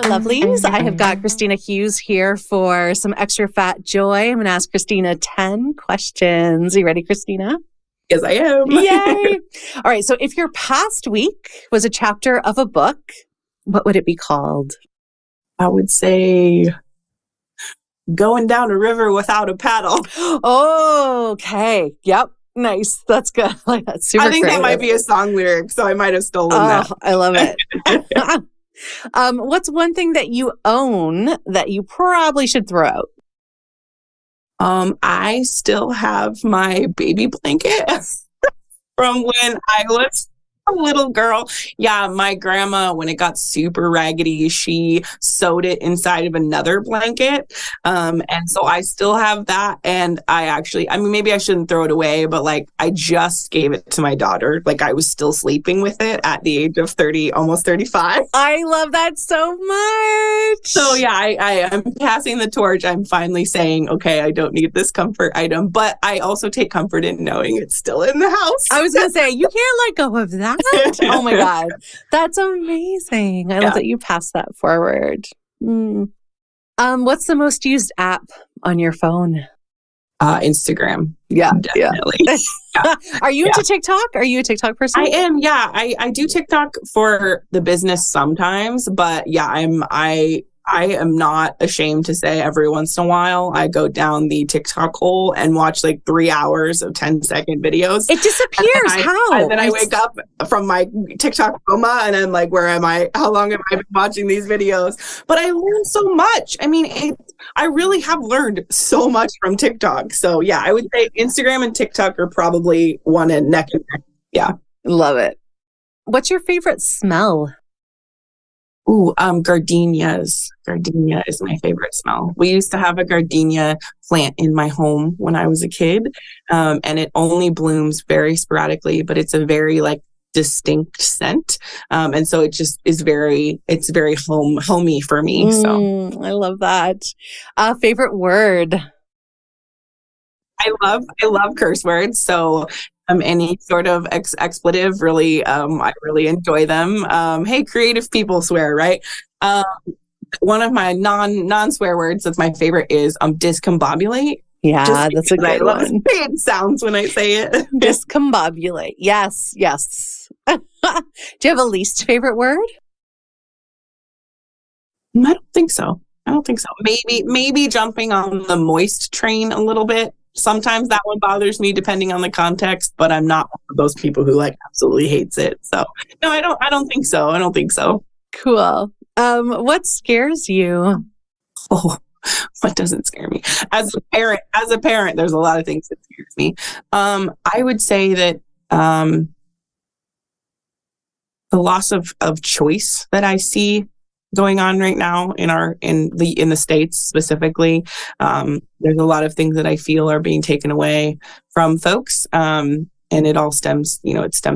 lovelies. I have got Christina Hughes here for some extra fat joy. I'm going to ask Christina 10 questions. Are you ready, Christina? Yes, I am. Yay! All right. So if your past week was a chapter of a book, what would it be called? I would say Going Down a River Without a Paddle. Oh, okay. Yep. Nice. That's good. Like that's super I think creative. that might be a song lyric, so I might have stolen that. I love it. What's one thing that you own that you probably should throw out? I still have my baby blanket from when I was a little girl. Yeah, my grandma, when it got super raggedy, she sewed it inside of another blanket. And so I still have that. And I mean, maybe I shouldn't throw it away, but like I just gave it to my daughter. Like I was still sleeping with it at the age of 30, almost 35. I love that so much. So yeah, I am passing the torch. I'm finally saying, okay, I don't need this comfort item, but I also take comfort in knowing it's still in the house. I was going to say, you can't let go of that. Oh my God. That's amazing. I love that you passed that forward. What's the most used app on your phone? Instagram. Yeah. Definitely. Yeah. Are you into TikTok? Are you a TikTok person? I am. Yeah. I do TikTok for the business sometimes, but yeah, I am not ashamed to say every once in a while I go down the TikTok hole and watch like 3 hours of 10-second videos. It disappears. How? And then I wake up from my TikTok coma and I'm like, where am I? How long have I been watching these videos? But I learned so much. I mean, I really have learned so much from TikTok. So yeah, I would say Instagram and TikTok are probably one and neck and neck. Yeah. Love it. What's your favorite smell? Ooh, gardenias. Gardenia is my favorite smell. We used to have a gardenia plant in my home when I was a kid, and it only blooms very sporadically, but it's a very like distinct scent, and so it just is it's very homey for me. So I love that. Favorite word? I love curse words. So any sort of expletive, really, I really enjoy them. Hey, creative people swear, right? One of my non-swear words that's my favorite is discombobulate. Yeah, that's a good one. I love the way it sounds when I say it. Discombobulate. Yes. Do you have a least favorite word? I don't think so. Maybe jumping on the moist train a little bit. Sometimes that one bothers me depending on the context, but I'm not one of those people who like absolutely hates it. So no, I don't think so. Cool. What scares you? Oh, what doesn't scare me? As a parent, there's a lot of things that scares me. I would say that the loss of choice that I see going on right now in the States specifically. There's a lot of things that I feel are being taken away from folks. And it all stems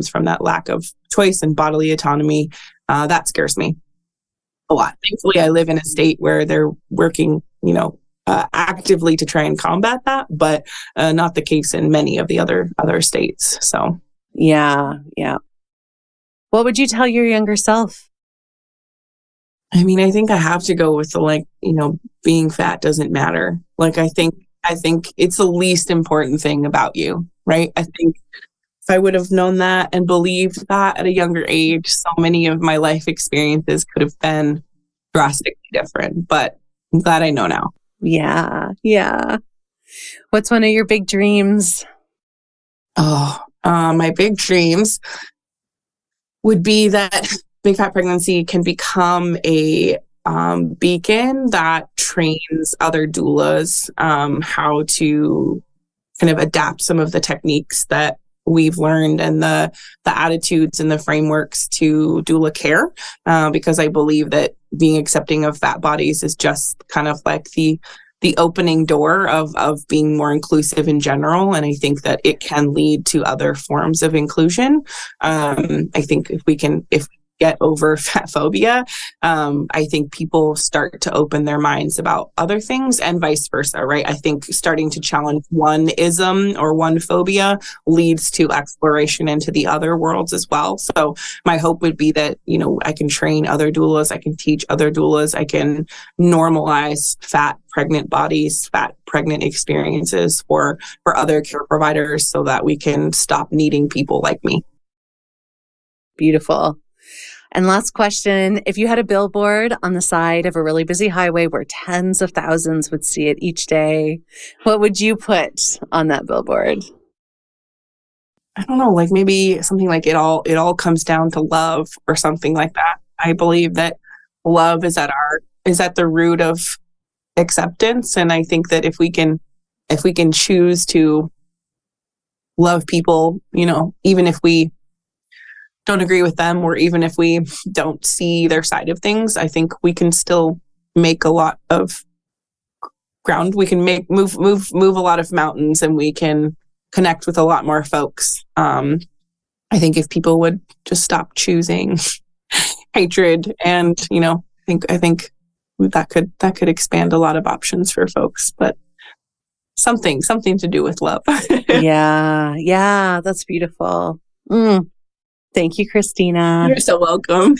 from that lack of choice and bodily autonomy. That scares me a lot. Thankfully, I live in a state where they're working, actively to try and combat that, but not the case in many of the other states. So, yeah. What would you tell your younger self? I mean, I think I have to go with the being fat doesn't matter. Like, I think it's the least important thing about you, right? I think if I would have known that and believed that at a younger age, so many of my life experiences could have been drastically different, but I'm glad I know now. Yeah. What's one of your big dreams? My big dreams would be that Big Fat Pregnancy can become a beacon that trains other doulas how to kind of adapt some of the techniques that we've learned and the attitudes and the frameworks to doula care, because I believe that being accepting of fat bodies is just kind of like the opening door of being more inclusive in general. And I think that it can lead to other forms of inclusion. I think if we can get over fat phobia, I think people start to open their minds about other things and vice versa, right? I think starting to challenge one ism or one phobia leads to exploration into the other worlds as well. So my hope would be that, I can train other doulas, I can teach other doulas, I can normalize fat pregnant bodies, fat pregnant experiences for other care providers so that we can stop needing people like me. Beautiful. And last question, if you had a billboard on the side of a really busy highway where tens of thousands would see it each day, what would you put on that billboard? I don't know, like maybe something like it all comes down to love or something like that. I believe that love is at the root of acceptance. And I think that if we can choose to love people, even if we don't agree with them, or even if we don't see their side of things, I think we can still make a lot of ground. We can move a lot of mountains, and we can connect with a lot more folks. I think if people would just stop choosing hatred, and I think that could expand a lot of options for folks. But something to do with love. Yeah, that's beautiful. Thank you, Christina. You're so welcome.